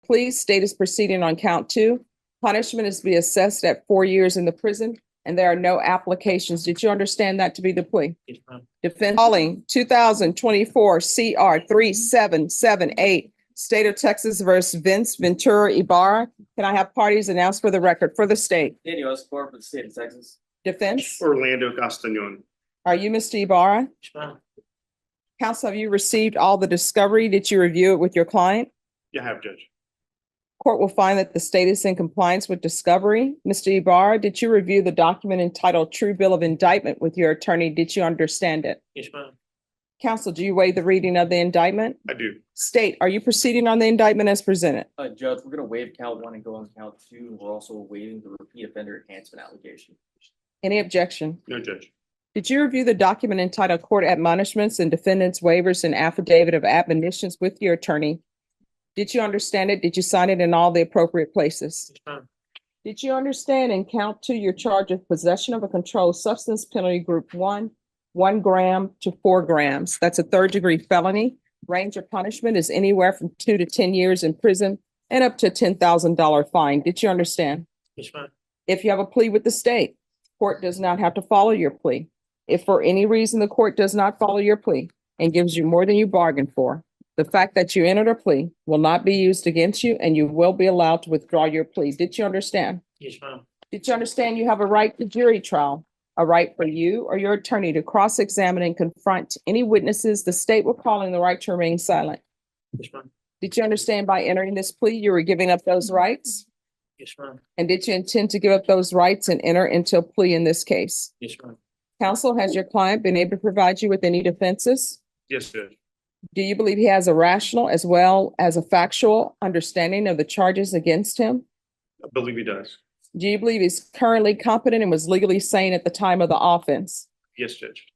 plea. State is proceeding on count two. Punishment is to be assessed at 4 years in the prison, and there are no applications. Did you understand that to be the plea? Yes, ma'am. Defense calling 2024 CR 3778, State of Texas versus Vince Ventura Ibarra. Can I have parties announced for the record for the state? Daniel Escobar for the state of Texas. Defense, Orlando Castañon. are you Mr. Ibarra? Yes, ma'am. Counsel, have you received all the discovery? Did you review it with your client? You have, Judge. Court will find that the state is in compliance with discovery. Mr. Ibarra, did you review the document entitled True Bill of Indictment with your attorney? Did you understand it? Yes, ma'am. Counsel, do you waive the reading of the indictment? I do. State, are you proceeding on the indictment as presented? Judge, we're gonna waive count one and go on count two, and we're also waiving the repeat offender enhancement allegation. Any objection? No, Judge. Did you review the document entitled Court Admonishments and Defendant's Waivers and Affidavit of Admonitions with your attorney? Did you understand it? Did you sign it in all the appropriate places? Yes, ma'am. Did you understand in count two your charge of possession of a controlled substance penalty group 1 gram to 4 grams? That's a third-degree felony. Range of punishment is anywhere from 2 to 10 years in prison and up to a $10,000 fine. Did you understand? Yes, ma'am. If you have a plea with the state, court does not have to follow your plea. If for any reason the court does not follow your plea and gives you more than you bargained for, the fact that you entered a plea will not be used against you and you will be allowed to withdraw your plea. Did you understand? Yes, ma'am. Did you understand you have a right to jury trial, a right for you or your attorney to cross-examine and confront any witnesses the state will call in the right to remain silent? Yes, ma'am. Did you understand by entering this plea, you were giving up those rights? Yes, ma'am. And did you intend to give up those rights and enter into a plea in this case? Yes, ma'am. Counsel, has your client been able to provide you with any defenses? Yes, Judge. Do you believe he has a rational as well as a factual understanding of the charges against him? I believe he does. Do you believe he's currently competent and was legally sane at the time of the offense? Yes, Judge.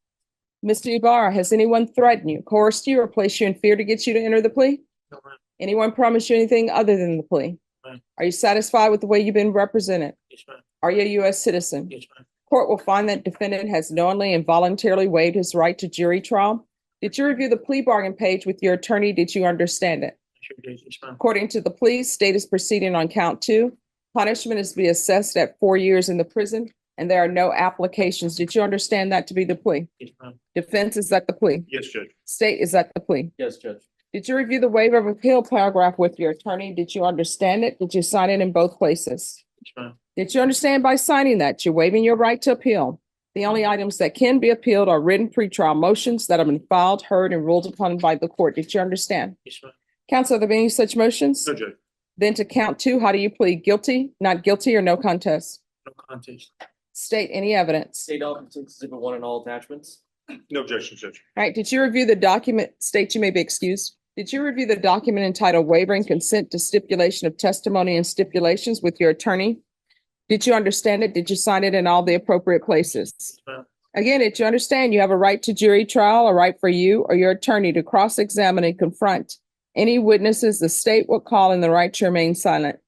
Mr. Ibarra, has anyone threatened you, coerced you, or placed you in fear to get you to enter the plea? No, ma'am. Anyone promised you anything other than the plea? Ma'am. Are you satisfied with the way you've been represented? Yes, ma'am. Are you a U.S. citizen? Yes, ma'am. Court will find that defendant has knowingly and voluntarily waived his right to jury trial. Did you review the plea bargain page with your attorney? Did you understand it? Sure did. Yes, ma'am. According to the plea, state is proceeding on count two. Punishment is to be assessed at 4 years in the prison, and there are no applications. Did you understand that to be the plea? Yes, ma'am. Defense, is that the plea? Yes, Judge. State, is that the plea? Yes, Judge. Did you review the waiver of appeal paragraph with your attorney? Did you understand it? Did you sign it in both places? Yes, ma'am. Did you understand by signing that you're waiving your right to appeal? The only items that can be appealed are written pretrial motions that have been filed, heard, and ruled upon by the court. Did you understand? Yes, ma'am. Counsel, are there any such motions? No, Judge. Then to count two, how do you plead? Guilty, not guilty, or no contest? No contest. State any evidence. State document exhibit one and all attachments. No objection, Judge. All right, did you review the document? State, you may be excused. Did you review the document entitled Waiving Consent to Stipulation of Testimony and Stipulations with your attorney? Did you understand it? Did you sign it in all the appropriate places? Yes, ma'am. Again, did you understand you have a right to jury trial, a right for you or your attorney to cross-examine and confront any witnesses the state will call in the right to remain silent?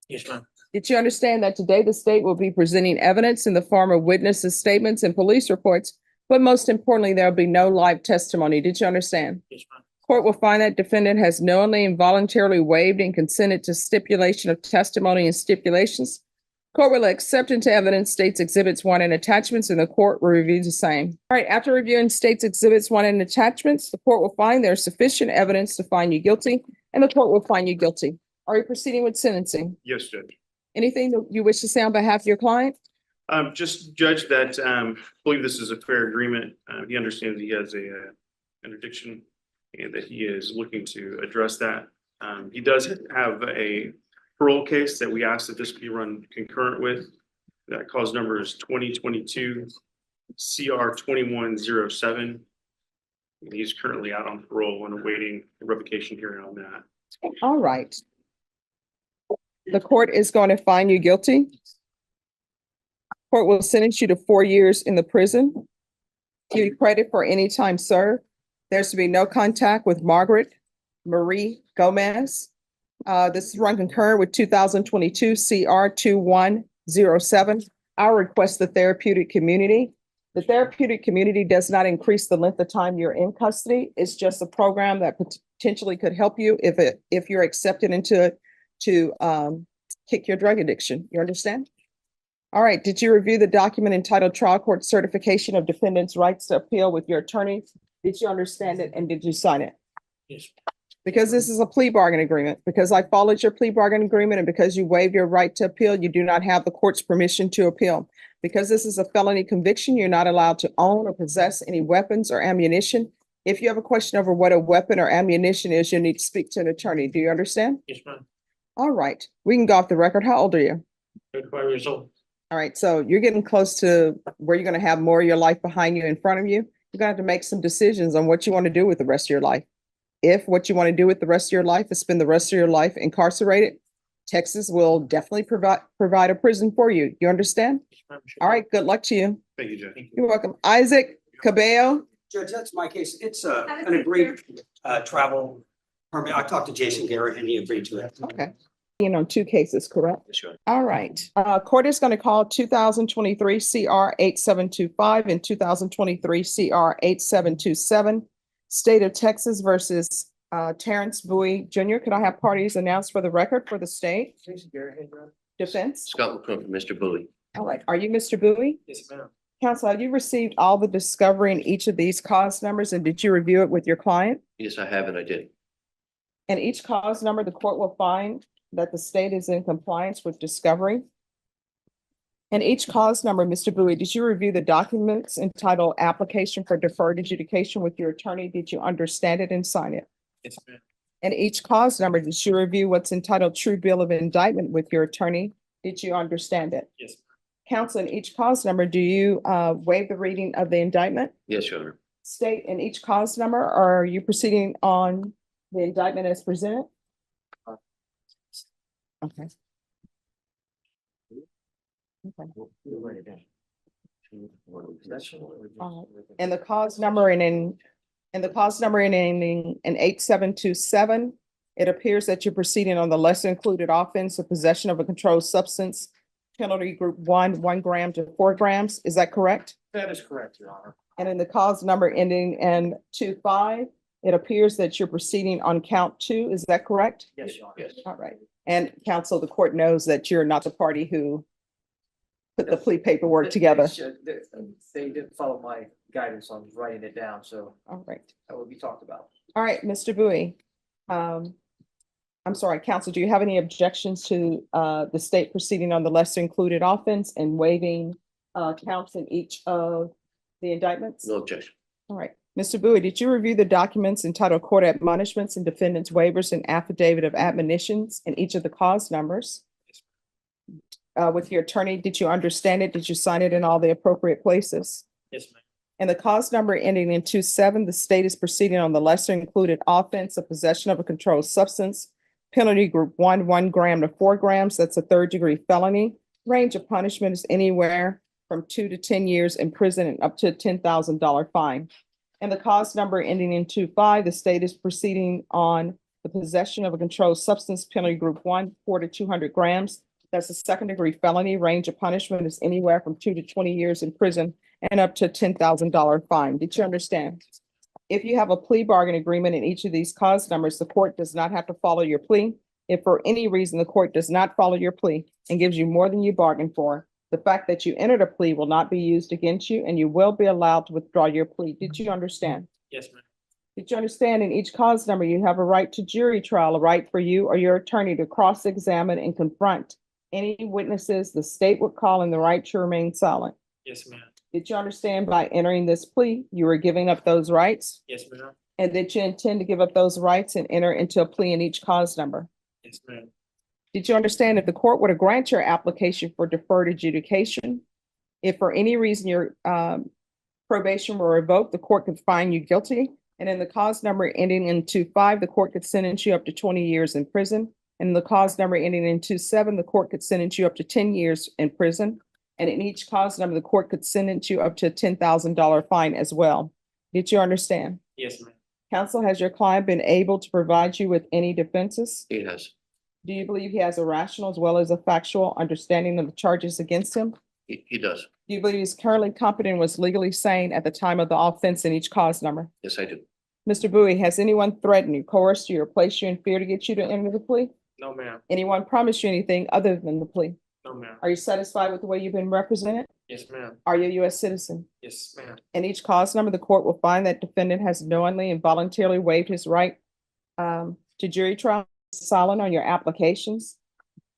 Yes, ma'am. Did you understand that today the state will be presenting evidence in the form of witnesses' statements and police reports, but most importantly, there will be no live testimony? Did you understand? Yes, ma'am. Court will find that defendant has knowingly and voluntarily waived and consented to stipulation of testimony and stipulations. Court will accept into evidence states exhibits one and attachments, and the court will review the same. All right, after reviewing states exhibits one and attachments, the court will find there is sufficient evidence to find you guilty, and the court will find you guilty. Are you proceeding with sentencing? Yes, Judge. Anything that you wish to say on behalf of your client? Just judge that, believe this is a fair agreement. He understands he has an addiction and that he is looking to address that. He does have a parole case that we asked that this be run concurrent with. That cause number is 2022 CR 2107. He's currently out on parole and awaiting a revocation hearing on that. All right. The court is going to find you guilty. Court will sentence you to 4 years in the prison. Give you credit for any time served. There's to be no contact with Margaret Marie Gomez. This is run concurrent with 2022 CR 2107. I'll request the therapeutic community. The therapeutic community does not increase the length of time you're in custody. It's just a program that potentially could help you if you're accepted into it to kick your drug addiction. You understand? All right. Did you review the document entitled Trial Court Certification of Defendant's Rights to Appeal with your attorney? Did you understand it and did you sign it? Yes. Because this is a plea bargain agreement, because I followed your plea bargain agreement and because you waived your right to appeal, you do not have the court's permission to appeal. Because this is a felony conviction, you're not allowed to own or possess any weapons or ammunition. If you have a question over what a weapon or ammunition is, you need to speak to an attorney. Do you understand? Yes, ma'am. All right, we can go off the record. How old are you? 35 years old. All right, so you're getting close to where you're going to have more of your life behind you, in front of you. You're going to have to make some decisions on what you want to do with the rest of your life. If what you want to do with the rest of your life is spend the rest of your life incarcerated, Texas will definitely provide a prison for you. You understand? Yes, ma'am. Sure. All right, good luck to you. Thank you, Judge. Thank you. You're welcome. Isaac Cabello. Judge, that's my case. It's an agreed travel permit. I talked to Jason Garrett and he agreed to it. Okay. On two cases, correct? Sure. All right. Court is going to call 2023 CR 8725 and 2023 CR 8727, State of Texas versus Terrence Bowie Jr. Could I have parties announced for the record for the state? Defense? Scott McCrum from Mr. Bowie. All right. Are you Mr. Bowie? Yes, ma'am. Counsel, have you received all the discovery in each of these cause numbers and did you review it with your client? Yes, I have and I did. And each cause number, the court will find that the state is in compliance with discovery. And each cause number, Mr. Bowie, did you review the documents entitled Application for Deferred Adjudication with your attorney? Did you understand it and sign it? Yes, ma'am. And each cause number, did you review what's entitled True Bill of Indictment with your attorney? Did you understand it? Yes, ma'am. Counsel, in each cause number, do you waive the reading of the indictment? Yes, Your Honor. State in each cause number, or are you proceeding on the indictment as presented? Okay. Okay. And the cause number and the cause number ending in 8727, it appears that you're proceeding on the lesser included offense of possession of a controlled substance, penalty group 1 gram to 4 grams. Is that correct? That is correct, Your Honor. And in the cause number ending in 25, it appears that you're proceeding on count 2. Is that correct? Yes, Your Honor. Yes. All right. And counsel, the court knows that you're not the party who put the plea paperwork together. They didn't follow my guidance on writing it down, so All right. that will be talked about. All right, Mr. Bowie. I'm sorry, counsel, do you have any objections to the state proceeding on the lesser included offense and waiving counts in each of the indictments? No objection. All right. Mr. Bowie, did you review the documents entitled Court Admonishments and Defendant's Waivers and Affidavit of Admonitions in each of the cause numbers? With your attorney, did you understand it? Did you sign it in all the appropriate places? Yes, ma'am. And the cause number ending in 27, the state is proceeding on the lesser included offense of possession of a controlled substance, penalty group 1 gram to 4 grams. That's a 3rd-degree felony. Range of punishment is anywhere from 2 to 10 years in prison and up to a $10,000 fine. And the cause number ending in 25, the state is proceeding on the possession of a controlled substance, penalty group 1, 4 to 200 grams. That's a 2nd-degree felony. Range of punishment is anywhere from 2 to 20 years in prison and up to a $10,000 fine. Did you understand? If you have a plea bargain agreement in each of these cause numbers, the court does not have to follow your plea. If for any reason the court does not follow your plea and gives you more than you bargained for, the fact that you entered a plea will not be used against you and you will be allowed to withdraw your plea. Did you understand? Yes, ma'am. Did you understand in each cause number, you have a right to jury trial, a right for you or your attorney to cross-examine and confront any witnesses the state would call and the right to remain silent? Yes, ma'am. Did you understand by entering this plea, you were giving up those rights? Yes, ma'am. And that you intend to give up those rights and enter into a plea in each cause number? Yes, ma'am. Did you understand if the court were to grant your application for deferred adjudication, if for any reason your probation were revoked, the court could find you guilty? And in the cause number ending in 25, the court could sentence you up to 20 years in prison. And in the cause number ending in 27, the court could sentence you up to 10 years in prison. And in each cause number, the court could sentence you up to a $10,000 fine as well. Did you understand? Yes, ma'am. Counsel, has your client been able to provide you with any defenses? He has. Do you believe he has a rational as well as a factual understanding of the charges against him? He does. Do you believe he's currently competent and was legally sane at the time of the offense in each cause number? Yes, I do. Mr. Bowie, has anyone threatened you, coerced you, or placed you in fear to get you to enter the plea? No, ma'am. Anyone promised you anything other than the plea? No, ma'am. Are you satisfied with the way you've been represented? Yes, ma'am. Are you a U.S. citizen? Yes, ma'am. In each cause number, the court will find that defendant has knowingly and voluntarily waived his right to jury trial, silent on your applications.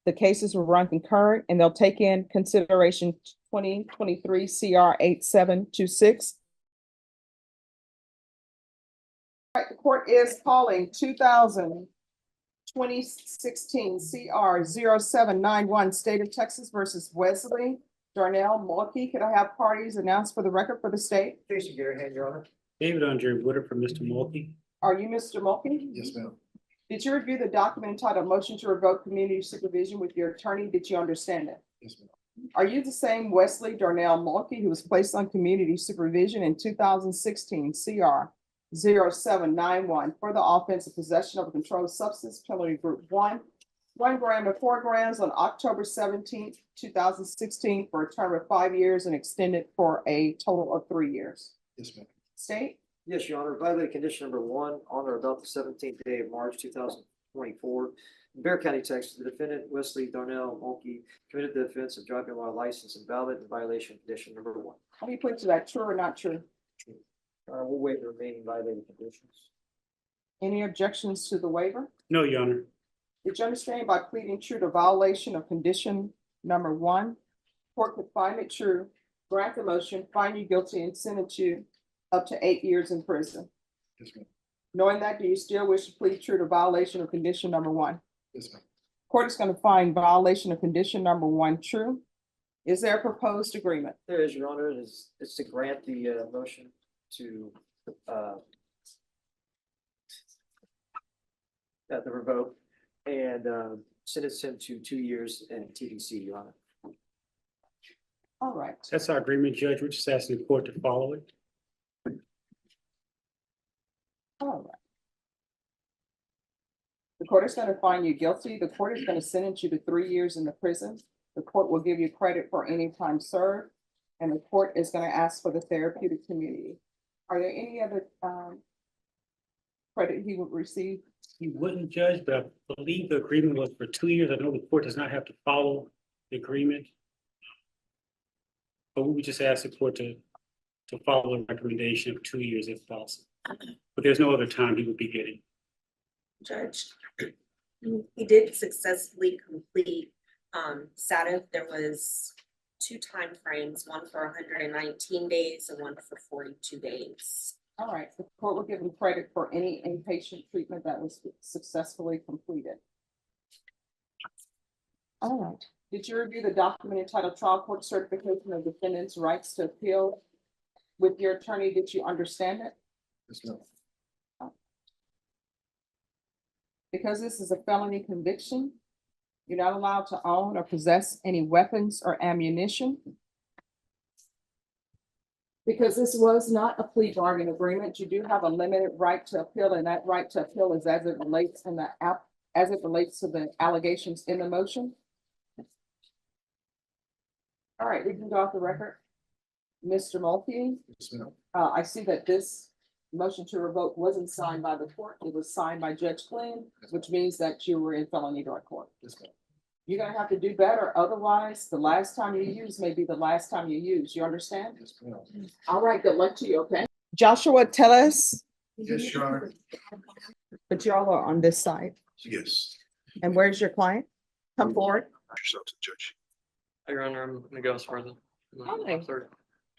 The cases will run concurrent and they'll take in consideration 2023 CR 8726. Right, the court is calling 2016 CR 0791 State of Texas versus Wesley Darnell Mulkey. Could I have parties announced for the record for the state? Jason Garrett, Your Honor. David Andre Woodard for Mr. Mulkey. Are you Mr. Mulkey? Yes, ma'am. Did you review the document entitled Motion to Revoke Community Supervision with your attorney? Did you understand it? Yes, ma'am. Are you the same Wesley Darnell Mulkey who was placed on community supervision in 2016 CR 0791 for the offense of possession of a controlled substance, penalty group 1 gram to 4 grams on October 17th, 2016 for a term of 5 years and extended for a total of 3 years? Yes, ma'am. State? Yes, Your Honor, violated condition number 1 on or about the 17th day of March 2024. In Bear County, Texas, the defendant Wesley Darnell Mulkey committed the offense of driving while license invalid in violation of condition number 1. How do you put to that, true or not true? We'll waive the remaining violated conditions. Any objections to the waiver? No, Your Honor. Did you understand by pleading true to violation of condition number 1, court could find it true, grant the motion, find you guilty, and sentence you up to 8 years in prison? Yes, ma'am. Knowing that, do you still wish to plead true to violation of condition number 1? Yes, ma'am. Court is going to find violation of condition number 1 true. Is there a proposed agreement? There is, Your Honor, it's to grant the motion to the revoke and sentence him to 2 years in TDC, Your Honor. All right. That's our agreement, Judge. We're just asking the court to follow it. All right. The court is going to find you guilty. The court is going to sentence you to 3 years in the prison. The court will give you credit for any time served, and the court is going to ask for the therapeutic community. Are there any other credit he would receive? He wouldn't, Judge, but I believe the agreement was for 2 years. I know the court does not have to follow the agreement. But we would just ask the court to follow the recommendation of 2 years if possible. But there's no other time he would be getting. Judge, he did successfully complete SATIV. There was 2 time frames, one for 119 days and one for 42 days. All right, the court will give him credit for any inpatient treatment that was successfully completed. All right, did you review the document entitled Trial Court Certification of Defendant's Rights to Appeal with your attorney? Did you understand it? Yes, ma'am. Because this is a felony conviction, you're not allowed to own or possess any weapons or ammunition. Because this was not a plea bargain agreement, you do have a limited right to appeal, and that right to appeal is as it relates in the as it relates to the allegations in the motion. All right, we can go off the record. Mr. Mulkey, Yes, ma'am. I see that this motion to revoke wasn't signed by the court. It was signed by Judge Flynn, which means that you were in felony drug court. Yes, ma'am. You're gonna have to do better. Otherwise, the last time you use may be the last time you use. You understand? Yes, ma'am. All right, good luck to you, okay? Joshua, tell us, Yes, Your Honor. but y'all are on this side. Yes. And where's your client? Come forward. Yourself to judge. Your Honor, I'm gonna go as far as. Okay.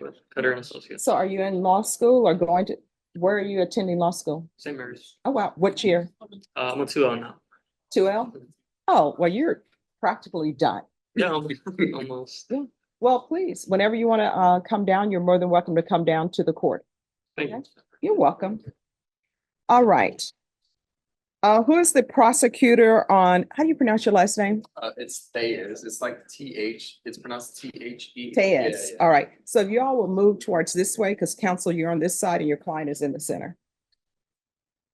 With Cutter and Associates, So are you in law school or going to, where are you attending law school? St. Mary's. Oh, wow. What year? I'm a 2L now. 2L? Oh, well, you're practically done. Yeah, almost. Well, please, whenever you want to come down, you're more than welcome to come down to the court. Thank you. You're welcome. All right. Who is the prosecutor on, how do you pronounce your last name? It's Thayes. It's like TH. It's pronounced THE. Tayez. All right. So if you all will move towards this way, because counsel, you're on this side and your client is in the center.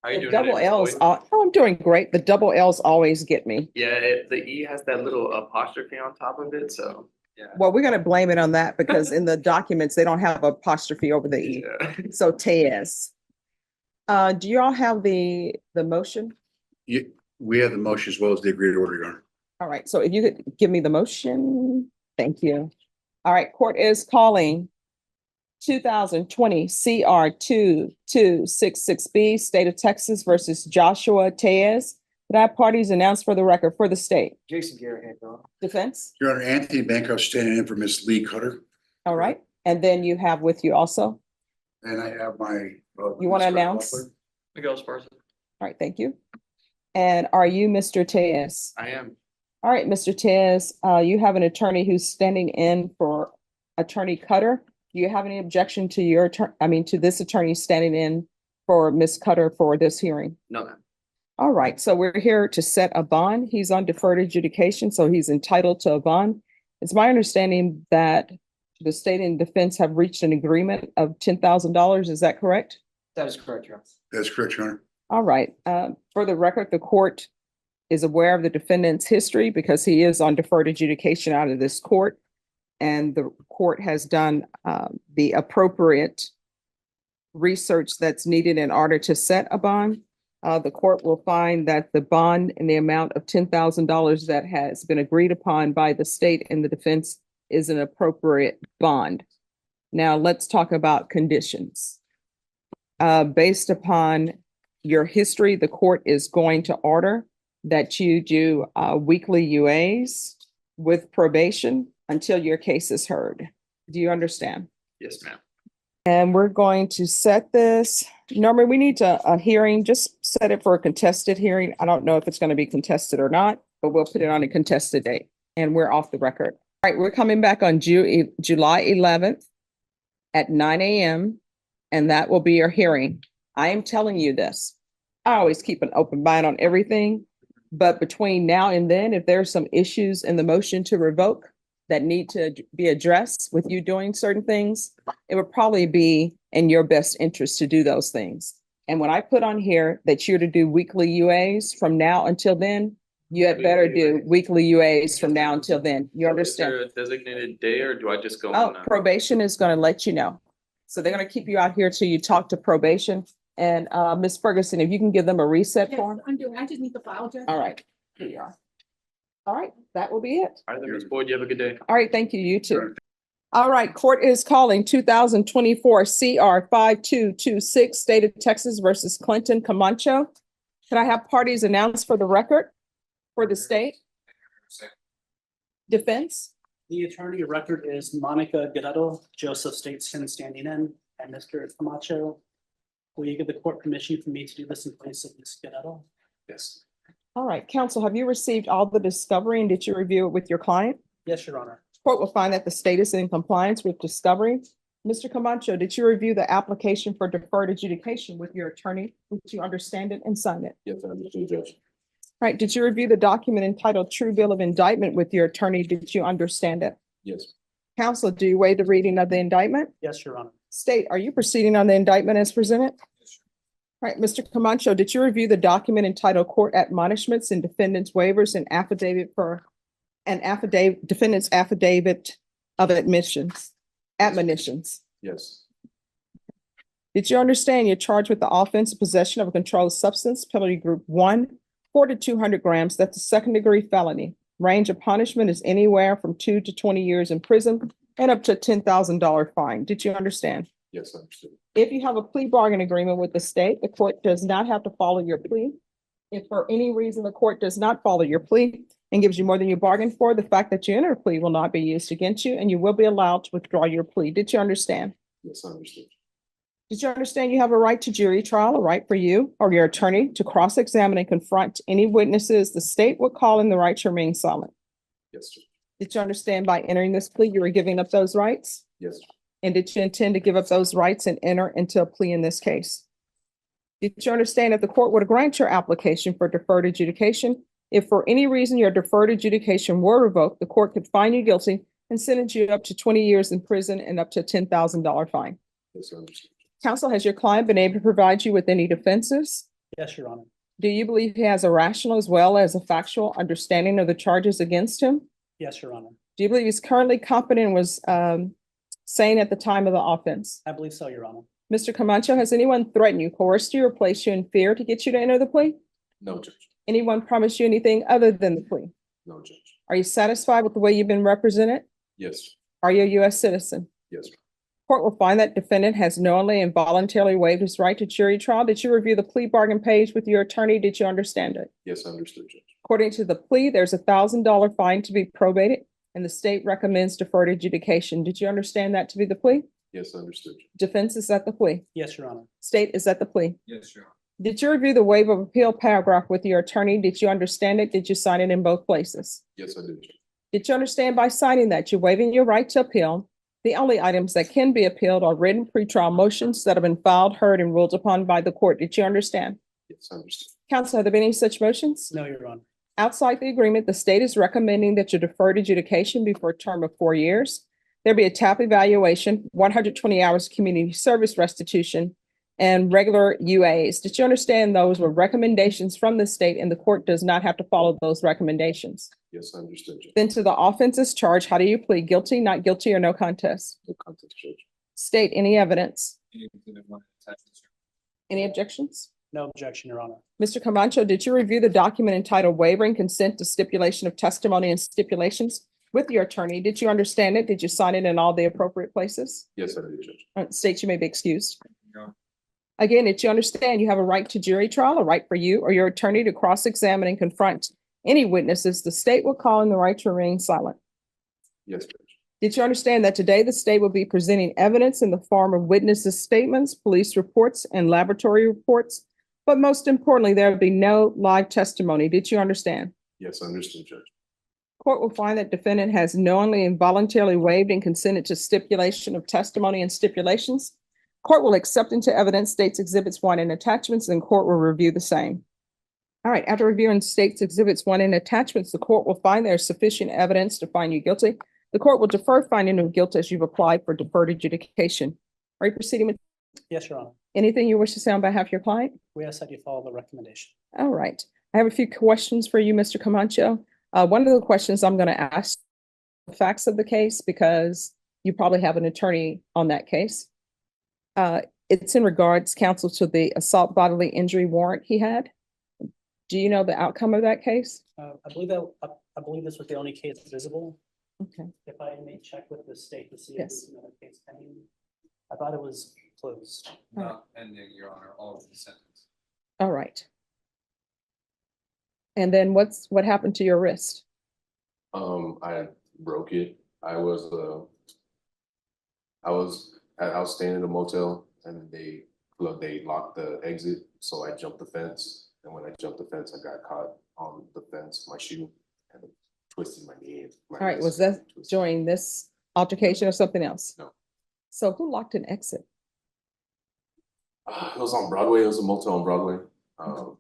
How you The doing double today, L's, boy? oh, I'm doing great. The double L's always get me. Yeah, the E has that little apostrophe on top of it, so Well, we're gonna blame it on that because in the documents, they don't have apostrophe over the E. Yeah. So Tez. Do you all have the motion? We have the motion as well as the agreed order, Your Honor. All right, so if you could give me the motion, thank you. All right, court is calling 2020 CR 2266B, State of Texas versus Joshua Tez. Could I have parties announced for the record for the state? Jason Garrett, hand on. Defense? Your Honor, Anthony Bancroft standing in for Miss Lee Cutter, All right, and then you have with you also. and I have my. You want to announce? All Miguel Esparza. right, thank you. And are you Mr. Tez? I am. All right, Mr. Tez, you have an attorney who's standing in for Attorney Cutter. Do you have any objection to your to this attorney standing in for Ms. Cutter for this hearing? No, ma'am. All right, so we're here to set a bond. He's on deferred adjudication, so he's entitled to a bond. It's my understanding that the state and defense have reached an agreement of $10,000. Is that correct? That is correct, Your Honor. That's correct, Your Honor. All right, for the record, the court is aware of the defendant's history because he is on deferred adjudication out of this court. And the court has done the appropriate research that's needed in order to set a bond. The court will find that the bond in the amount of $10,000 that has been agreed upon by the state and the defense is an appropriate bond. Now, let's talk about conditions. Based upon your history, the court is going to order that you do weekly UAs with probation until your case is heard. Do you understand? Yes, ma'am. And we're going to set this, normally we need a hearing, just set it for a contested hearing. I don't know if it's going to be contested or not, but we'll put it on a contested date and we're off the record. All right, we're coming back on July 11th at 9 a.m. and that will be your hearing. I am telling you this. I always keep an open mind on everything, but between now and then, if there's some issues in the motion to revoke that need to be addressed with you doing certain things, it would probably be in your best interest to do those things. And when I put on here that you're to do weekly UAs from now until then, you had better do weekly UAs from now until then. You understand? Is there a designated day or do I just go? Oh, on that? probation is going to let you know. So they're going to keep you out here till you talk to probation. And Ms. Ferguson, if you can give them a reset form. I'm doing, I just need the file, Judge. All right, here you are. All right, that will be it. All right, then, Ms. Boyd, you have a good day. All right, thank you, you too. All right, court is calling 2024 CR 5226, State of Texas versus Clinton Camacho. Can I have parties announced for the record for the state? Defense? The attorney of record is Monica Guerrero, Joseph Stateston standing in, and Mr. Camacho. Will you give the court permission for me to do this in place of Ms. Guerrero? Yes. All right, counsel, have you received all the discovery and did you review it with your client? Yes, Your Honor. Court will find that the state is in compliance with discovery. Mr. Camacho, did you review the application for deferred adjudication with your attorney? Did you understand it and sign it? Yes, I understand, Judge. All right, did you review the document entitled True Bill of Indictment with your attorney? Did you understand it? Yes. Counsel, do you waive the reading of the indictment? Yes, Your Honor. State, are you proceeding on the indictment as presented? All right, Mr. Camacho, did you review the document entitled Court Admonishments and Defendant's Waivers and Defendant's Affidavit of Admissions, Admonitions? Yes. Did you understand you're charged with the offense of possession of a controlled substance, penalty group 1, 4 to 200 grams? That's a second-degree felony. Range of punishment is anywhere from 2 to 20 years in prison and up to a $10,000 fine. Did you understand? Yes, I understand. If you have a plea bargain agreement with the state, the court does not have to follow your plea. If for any reason the court does not follow your plea and gives you more than you bargained for, the fact that you enter a plea will not be used against you and you will be allowed to withdraw your plea. Did you understand? Yes, I understand. Did you understand you have a right to jury trial, a right for you or your attorney to cross-examine and confront any witnesses the state would call in the right to remain silent? Yes, sir. Did you understand by entering this plea, you were giving up those rights? Yes, sir. And did you intend to give up those rights and enter into a plea in this case? Did you understand if the court were to grant your application for deferred adjudication, if for any reason your deferred adjudication were revoked, the court could find you guilty and sentence you up to 20 years in prison and up to a $10,000 fine? Yes, I understand. Counsel, has your client been able to provide you with any defenses? Yes, Your Honor. Do you believe he has a rational as well as a factual understanding of the charges against him? Yes, Your Honor. Do you believe he's currently competent and was sane at the time of the offense? I believe so, Your Honor. Mr. Camacho, has anyone threatened you, coerced you, or placed you in fear to get you to enter the plea? No, Judge. Anyone promised you anything other than the plea? No, Judge. Are you satisfied with the way you've been represented? Yes. Are you a U.S. citizen? Yes. Court will find that defendant has knowingly and voluntarily waived his right to jury trial. Did you review the plea bargain page with your attorney? Did you understand it? Yes, understood, Judge. According to the plea, there's $1,000 fine to be probated, and the state recommends deferred adjudication. Did you understand that to be the plea? Yes, understood. Defense is at the plea. Yes, Your Honor. State is at the plea. Yes, Your Honor. Did you review the waiver of appeal paragraph with your attorney? Did you understand it? Did you sign it in both places? Yes, I did, Judge. Did you understand by signing that you're waiving your right to appeal? The only items that can be appealed are written pretrial motions that have been filed, heard, and ruled upon by the court. Did you understand? Yes, understood. Counsel, have there been any such motions? No, Your Honor. Outside the agreement, the state is recommending that you defer adjudication be for a term of 4 years. There be a TAP evaluation, 120 hours community service restitution, and regular UAs. Did you understand those were recommendations from the state and the court does not have to follow those recommendations? Yes, understood, Judge. Then to the offenses charged, how do you plead? Guilty, not guilty, or no contest? No contest, Judge. State any evidence? Anything that might attach to- Any objections? No objection, Your Honor. Mr. Camacho, did you review the document entitled Wavering Consent to Stipulation of Testimony and Stipulations with your attorney? Did you understand it? Did you sign it in all the appropriate places? Yes, I did, Judge. State, you may be excused. No. Again, did you understand you have a right to jury trial, a right for you or your attorney to cross-examine and confront any witnesses the state will call in the right to remain silent? Yes, Judge. Did you understand that today the state will be presenting evidence in the form of witnesses' statements, police reports, and laboratory reports? But most importantly, there will be no live testimony. Did you understand? Yes, understood, Judge. Court will find that defendant has knowingly and voluntarily waived and consented to stipulation of testimony and stipulations. Court will accept into evidence states exhibits 1 and attachments, and court will review the same. All right, after reviewing states exhibits 1 and attachments, the court will find there is sufficient evidence to find you guilty. The court will defer finding of guilt as you've applied for deferred adjudication. Are you proceeding with Yes, Your Honor. anything you wish to say on behalf of your client? We ask that you follow the recommendation. All right. I have a few questions for you, Mr. Camacho. One of the questions I'm going to ask the facts of the case because you probably have an attorney on that case. It's in regards, counsel, to the assault bodily injury warrant he had. Do you know the outcome of that case? I believe this was the only case visible. Okay. If I may check with the state to see if Yes. there's another case pending. I thought it was closed. Not ending, Your Honor, all of the sentence. All right. And then what happened to your wrist? I broke it. I was staying in a motel and they locked the exit, so I jumped the fence. And when I jumped the fence, I got caught on the fence, my shoe, and it twisted my knee. All right, was that during this altercation or something else? No. So who locked an exit? It was on Broadway. It was a motel on Broadway. I don't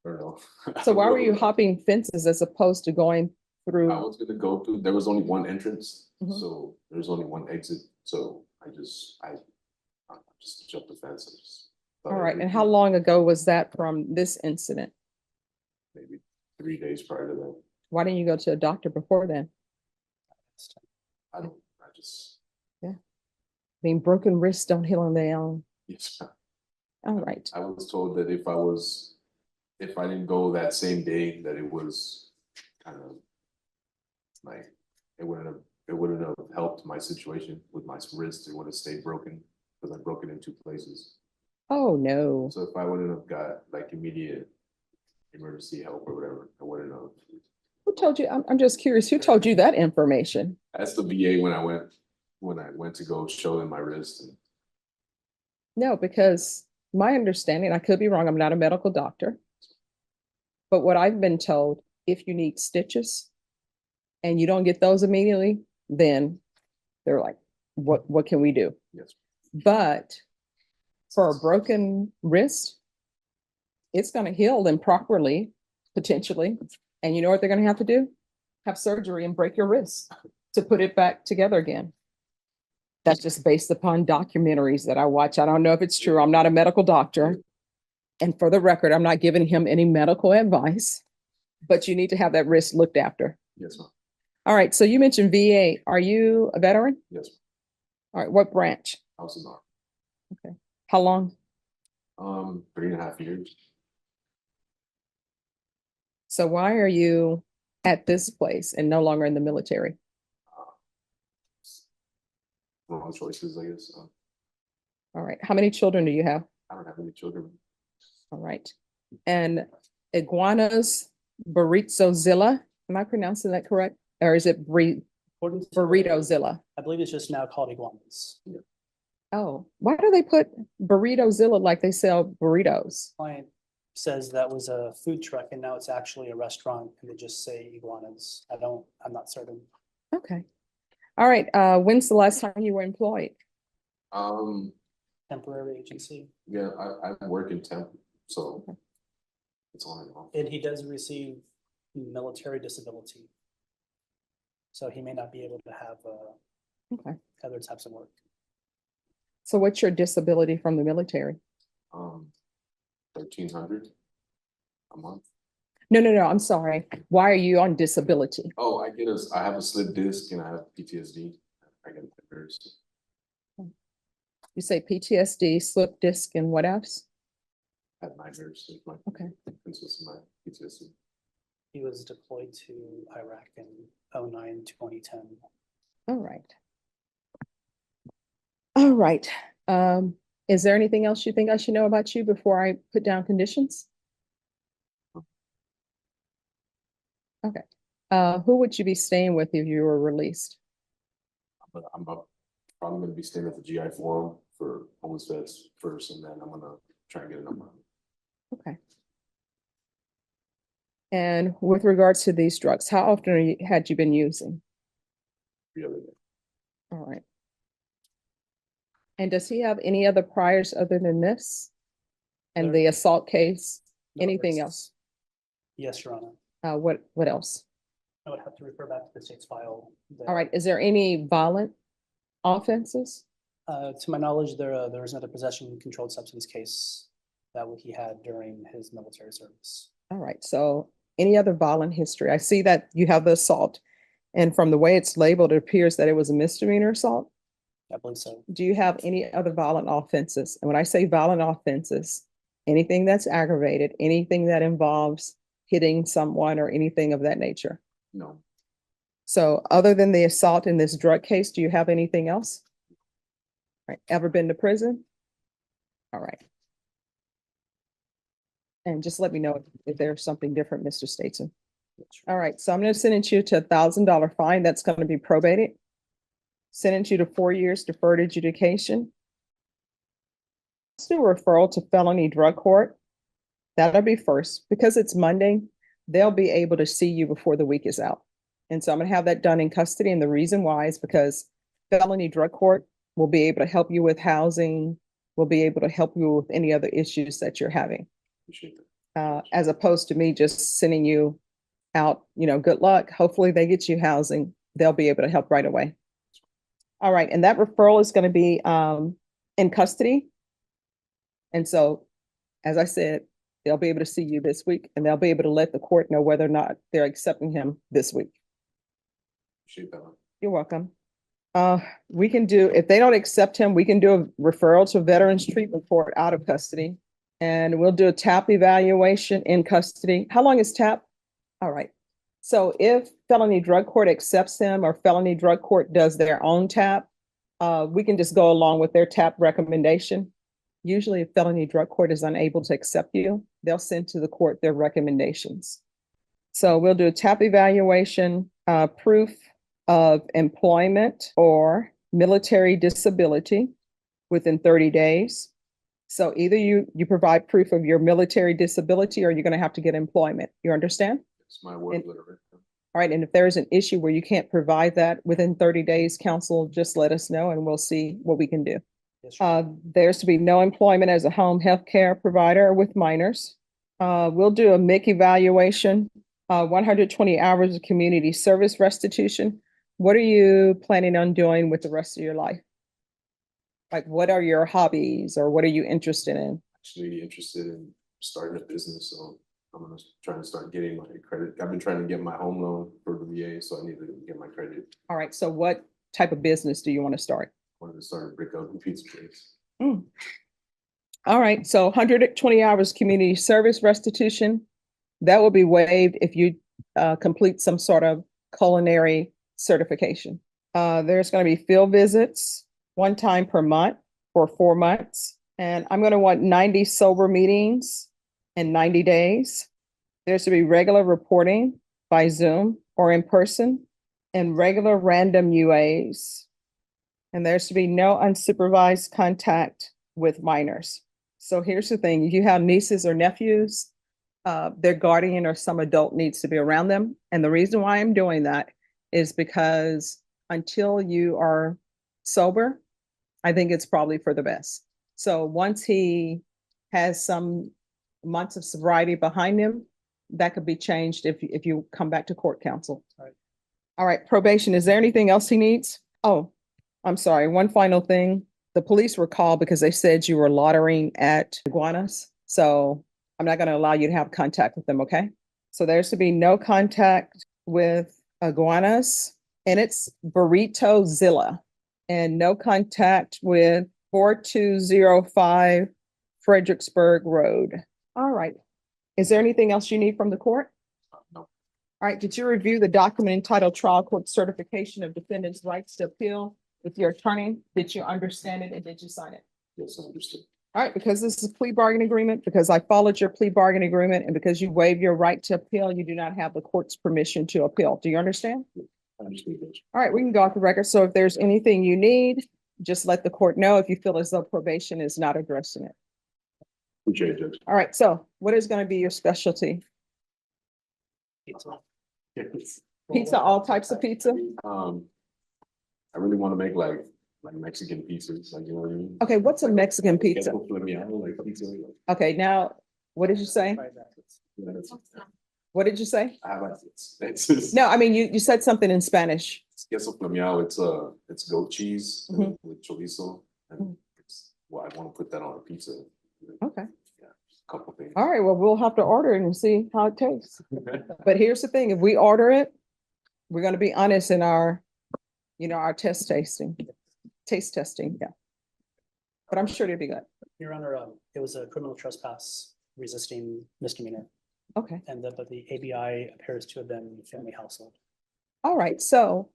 know. So why were you hopping fences as opposed to going through? I was gonna go through. There was only one entrance, Mhm. so there was only one exit. So I just jumped the fence. And just thought All it right, would and be how long ago was that from this incident? Maybe 3 days prior to that. Why didn't you go to a doctor before then? I just. I mean, broken wrists don't heal on their own. Yes. All right, I was told that if I didn't go that same day, that it was kind of like, it wouldn't have helped my situation with my wrist. It would have stayed broken because I broke it in 2 places. oh no. So if I wouldn't have got like immediate emergency help or whatever, I wouldn't have. Who told you? I'm just curious, who told you that information? That's the VA when I went to go show them my wrist. And No, because my understanding, I could be wrong, I'm not a medical doctor. But what I've been told, if you need stitches and you don't get those immediately, then they're like, what can we do? yes, But for a broken wrist, it's going to heal improperly, potentially. And you know what they're going to have to do? Have surgery and break your wrist to put it back together again. That's just based upon documentaries that I watch. I don't know if it's true. I'm not a medical doctor. And for the record, I'm not giving him any medical advice, but you need to have that wrist looked after. yes, ma'am. All right, so you mentioned VA. Are you a veteran? Yes, All right, what branch? House and Army. How long? 3.5 years. So why are you at this place and no longer in the military? Wrong choices, I guess. All right, how many children do you have? I don't have any children. All right. And iguanas burritzozilla, am I pronouncing that correct? Or is it According to- burritozilla? I believe it's just now called iguanas. Oh, why do they put burritozilla like they sell burritos? Client says that was a food truck and now it's actually a restaurant and they just say iguanas. I'm not certain. Okay. All right, when's the last time you were employed? Temporary agency. Yeah, I work in temp, so it's on and off. And he does receive military disability. So he may not be able to have Okay. other types of work. So what's your disability from the military? 1,300 a month. No, I'm sorry. Why are you on disability? Oh, I have a slip disc and I have PTSD. I get nightmares. You say PTSD, slip disc, and what else? I have nightmares. It's my Okay. consists of my PTSD. He was deployed to Iraq in 2009, 2010. All right. All right. Is there anything else you think I should know about you before I put down conditions? Okay. Who would you be staying with if you were released? But I'm probably gonna be staying at the GI Forum for homeless vets first, and then I'm gonna try and get a number. Okay. And with regards to these drugs, how often had you been using? The other day. All right. And does he have any other priors other than this? And There- the assault case? No Anything arrests. else? Yes, Your Honor. What else? I would have to refer back to the state's file. All right. Is there any violent offenses? To my knowledge, there was another possession of controlled substance case that he had during his military service. All right. So any other violent history? I see that you have the assault. And from the way it's labeled, it appears that it was a misdemeanor assault. I believe so. Do you have any other violent offenses? And when I say violent offenses, anything that's aggravated, anything that involves hitting someone or anything of that nature? No, So other than the assault in this drug case, do you have anything else? Right, ever been to prison? All right. And just let me know if there's something different, Mr. Statson. All right, so I'm gonna sentence you to $1,000 fine. That's gonna be probated. Sentence you to 4 years deferred adjudication. Let's do a referral to felony drug court. That'll be first. Because it's Monday, they'll be able to see you before the week is out. And so I'm gonna have that done in custody. And the reason why is because felony drug court will be able to help you with housing, will be able to help you with any other issues that you're having. appreciate that. As opposed to me just sending you out, good luck. Hopefully they get you housing. They'll be able to help right away. All right, and that referral is going to be in custody. And so, as I said, they'll be able to see you this week and they'll be able to let the court know whether or not they're accepting him this week. Appreciate that. You're welcome. We can do, if they don't accept him, we can do a referral to Veterans Treatment Court out of custody. And we'll do a TAP evaluation in custody. How long is TAP? All right. So if felony drug court accepts him or felony drug court does their own TAP, we can just go along with their TAP recommendation. Usually if felony drug court is unable to accept you, they'll send to the court their recommendations. So we'll do a TAP evaluation, proof of employment or military disability within 30 days. So either you provide proof of your military disability or you're going to have to get employment. You understand? It's my word letter. All right. And if there is an issue where you can't provide that within 30 days, counsel, just let us know and we'll see what we can do. Yes, There's to be no employment as a home health care provider with minors. We'll do a MIC evaluation, 120 hours of community service restitution. What are you planning on doing with the rest of your life? Like, what are your hobbies or what are you interested in? Actually interested in starting a business, so I'm gonna try to start getting my credit. I've been trying to get my home loan for the VA, so I need to get my credit. All right, so what type of business do you want to start? Wanted to start a brick oven pizza place. All right, so 120 hours community service restitution. That will be waived if you complete some sort of culinary certification. There's going to be field visits one time per month for 4 months. And I'm going to want 90 sober meetings in 90 days. There's to be regular reporting by Zoom or in person and regular random UAs. And there's to be no unsupervised contact with minors. So here's the thing, if you have nieces or nephews, their guardian or some adult needs to be around them. And the reason why I'm doing that is because until you are sober, I think it's probably for the best. So once he has some months of sobriety behind him, that could be changed if you come back to court counsel. Right. All right, probation, is there anything else he needs? Oh, I'm sorry, one final thing. The police were called because they said you were loitering at iguanas. So I'm not going to allow you to have contact with them, okay? So there's to be no contact with iguanas, and it's Burrito Zilla, and no contact with 4205 Fredericksburg Road. All right. Is there anything else you need from the court? No. All right. Did you review the document entitled Trial Court Certification of Defendant's Rights to Appeal with your attorney? Did you understand it and did you sign it? Yes, I understood. All right, because this is a plea bargain agreement, because I followed your plea bargain agreement, and because you waive your right to appeal, you do not have the court's permission to appeal. Do you understand? I understood. All right, we can go off the record. So if there's anything you need, just let the court know if you feel as though probation is not addressing it. Appreciate it, Judge. All right, so what is going to be your specialty? Pizza, all types of pizza? I really want to make like Mexican pizzas, like, you know what I mean? Okay, what's a Mexican pizza? Queso flameado, like pizza. Okay, now, what did you say? What did you say? It's just. No, I mean, you said something in Spanish. Queso flameado, it's goat cheese Mhm. with chorizo, and it's, well, I want to put that on a pizza. Okay. Yeah, a couple things. All right, well, we'll have to order it and see how it tastes. But here's the thing, if we order it, we're gonna be honest in our, our taste testing, yeah. But I'm sure it'll be good. Your Honor, it was a criminal trespass resisting misdemeanor, Okay, but the ABI appears to have been family household. all right, so,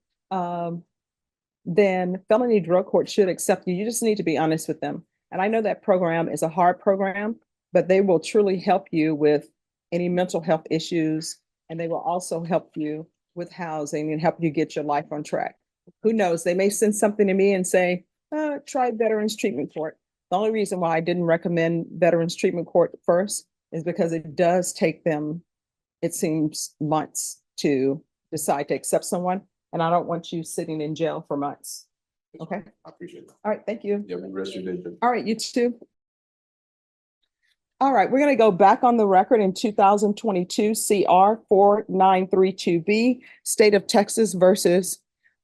then felony drug court should accept you. You just need to be honest with them. And I know that program is a hard program, but they will truly help you with any mental health issues. And they will also help you with housing and help you get your life on track. Who knows, they may send something to me and say, try Veterans Treatment Court. The only reason why I didn't recommend Veterans Treatment Court first is because it does take them, it seems, months to decide to accept someone. And I don't want you sitting in jail for months. Okay, I appreciate it. all right, thank you. Yeah, we rest your day, Judge. All right, you too. All right, we're going to go back on the record in 2022 CR 4932B, State of Texas versus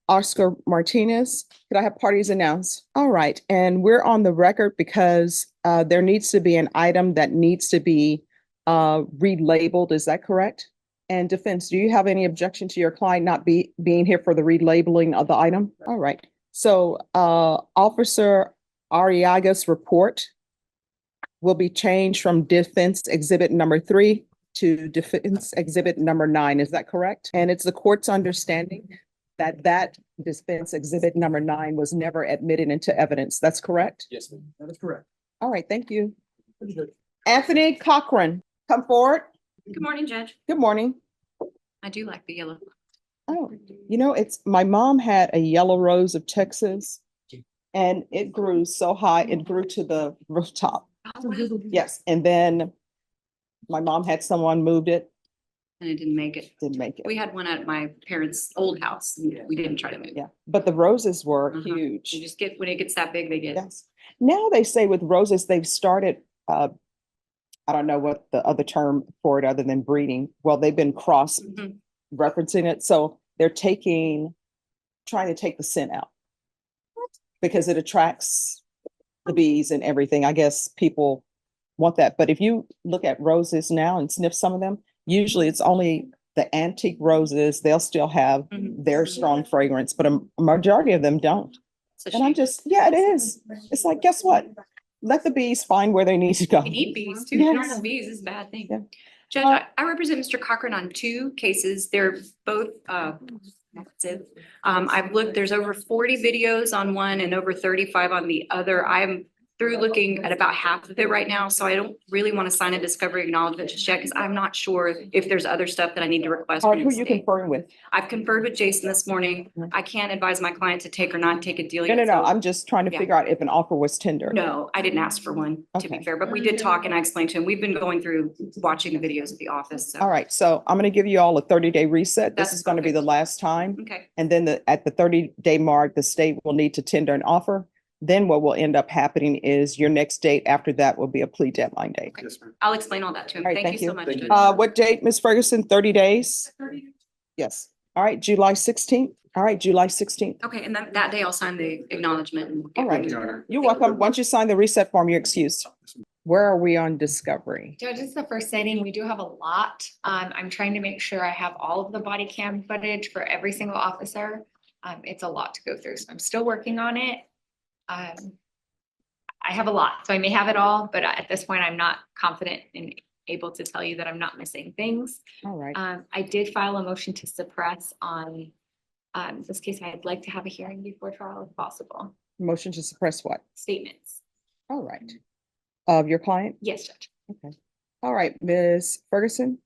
Oscar Martinez. Could I have parties announced? All right, and we're on the record because there needs to be an item that needs to be relabeled. Is that correct? And defense, do you have any objection to your client not being here for the relabeling of the item? All right, so Officer Arriaga's report will be changed from defense exhibit number 3 to defense exhibit number 9. Is that correct? And it's the court's understanding that that defense exhibit number 9 was never admitted into evidence. That's correct? Yes, ma'am. That is correct. All right, thank you. Anthony Cochran, come forward. Good morning, Judge. Good morning. I do like the yellow. Oh, it's my mom had a yellow rose of Texas and it grew so high, it grew to the rooftop. Oh, wow. Yes, and then my mom had someone moved it, And it didn't make it. didn't make it. We had one at my parents' old house. We didn't try to move. Yeah, but the roses were Uh-huh. huge. You just get, when it gets that big, they get. Yes. Now they say with roses, they've started, I don't know what the other term for it other than breeding. Well, they've been cross Mhm. referencing it. So they're trying to take the scent out because it attracts the bees and everything. I guess people want that. But if you look at roses now and sniff some of them, usually it's only the antique roses. They'll still have their strong fragrance, but a majority of them don't. And I'm just, yeah, it is. It's like, guess what? Let the bees find where they need to go. You can eat bees too. Yes. Yes. Bees is a bad thing. Yeah. Judge, I represent Mr. Cochran on 2 cases. They're both active. I've looked, there's over 40 videos on one and over 35 on the other. I'm through looking at about half of it right now, so I don't really want to sign a discovery acknowledgement just yet because I'm not sure if there's other stuff that I need to request. All from right, the who you state. conferring with? I've conferred with Jason this morning. I can't advise my client to take or not take a deal No, yet. no, no. so- I'm just trying to Yeah. figure out if an offer was tendered. No, I didn't ask for one, to be Okay. fair, but we did talk and I explained to him, we've been going through watching the videos at the office, so. All right, so I'm going to give you all a 30-day reset. This That's is going to be perfect. the last time. Okay, And then at the 30-day mark, the state will need to tender an offer. Then what will end up happening is your next date after that will be a plea deadline date. Yes, ma'am. I'll explain all that to him. All right, Thank you so thank much. you. Judge. What date, Ms. Ferguson? 30 days? Yes. All right, July 16th. All right, July 16th. Okay, and that day I'll sign the acknowledgement. and we'll get All right. moving. You're welcome. Once you sign the reset form, you're excused. Where are we on discovery? Judge, this is the first setting. We do have a lot. I'm trying to make sure I have all of the body cam footage for every single officer. It's a lot to go through, so I'm still working on it. I have a lot, so I may have it all, but at this point, I'm not confident and able to tell you that I'm not missing things. All right. I did file a motion to suppress on this case. I'd like to have a hearing before trial if possible. Motion to suppress what? Statements. All right. Of your client? Yes, Judge. Okay. All right, Ms. Ferguson.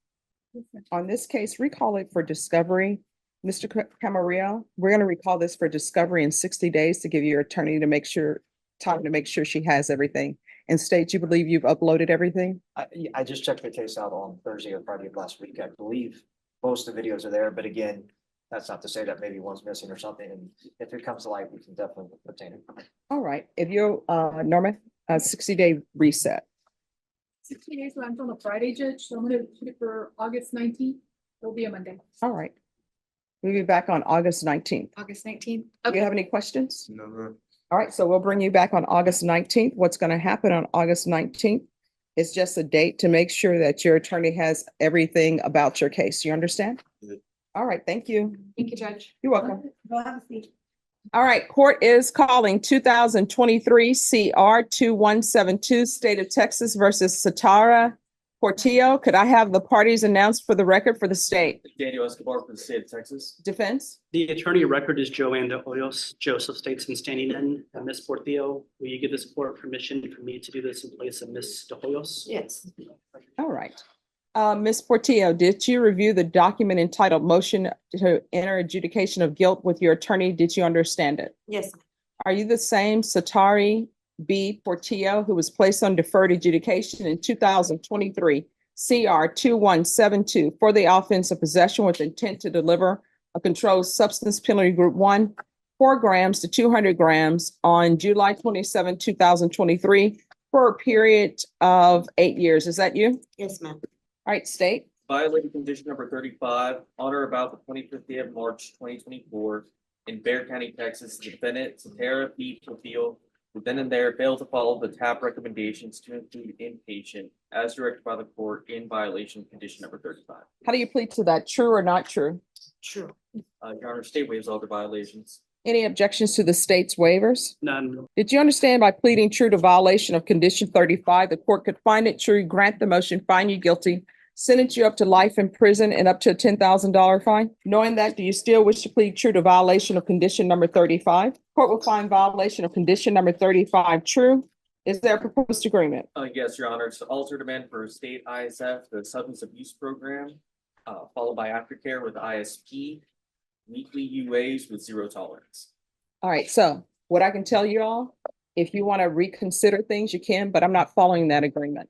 On this case, recall it for discovery. Mr. Camarillo, we're going to recall this for discovery in 60 days to give your attorney to make sure, time to make sure she has everything. And state you believe you've uploaded everything? I just checked the case out on Thursday or Friday of last week. I believe most of the videos are there, but again, that's not to say that maybe one's missing or something. And if it comes to light, we can definitely obtain it. All right, if you're, Norma, 60-day reset. 60 days lands on a Friday, Judge, so I'm gonna put it for August 19th. It'll be a Monday. All right. We'll be back on August 19th. August 19th. Do you have any questions? No. All right, so we'll bring you back on August 19th. What's going to happen on August 19th is just a date to make sure that your attorney has everything about your case. You understand? Yeah. All right, thank you. Thank you, Judge. You're welcome. All right, court is calling 2023 CR 2172, State of Texas versus Satara Portillo. Could I have the parties announced for the record for the state? Daniel Escobar for the state of Texas. Defense? The attorney of record is Joanne De Hoyos. Joseph Statesman standing in. Ms. Portillo, will you give this court permission for me to do this in place of Ms. De Hoyos? Yes. All right. Ms. Portillo, did you review the document entitled Motion to Enter Adjudication of Guilt with your attorney? Did you understand it? Yes, Are you the same Satari B. Portillo who was placed on deferred adjudication in 2023 CR 2172 for the offense of possession with intent to deliver a controlled substance penalty group 1, 4 grams to 200 grams on July 27, 2023 for a period of 8 years? Is that you? yes, ma'am. All right, state. Violating condition number 35 on or about the 25th day of March 2024 in Bexar County, Texas. The defendant, Satara B. Portillo, who then and there failed to follow the TAP recommendations to include inpatient as directed by the court in violation of condition number 35. How do you plead to that? True or not true? True. Your Honor, state waives all the violations. Any objections to the state's waivers? None. Did you understand by pleading true to violation of condition 35, the court could find it true, grant the motion, find you guilty, sentence you up to life in prison and up to a $10,000 fine? Knowing that, do you still wish to plead true to violation of condition number 35? Court will find violation of condition number 35 true. Is there a proposed agreement? Yes, Your Honor, it's to alter demand for state ISF, the substance abuse program, followed by aftercare with ISP, weekly UAs with zero tolerance. All right, so what I can tell you all, if you want to reconsider things, you can, but I'm not following that agreement.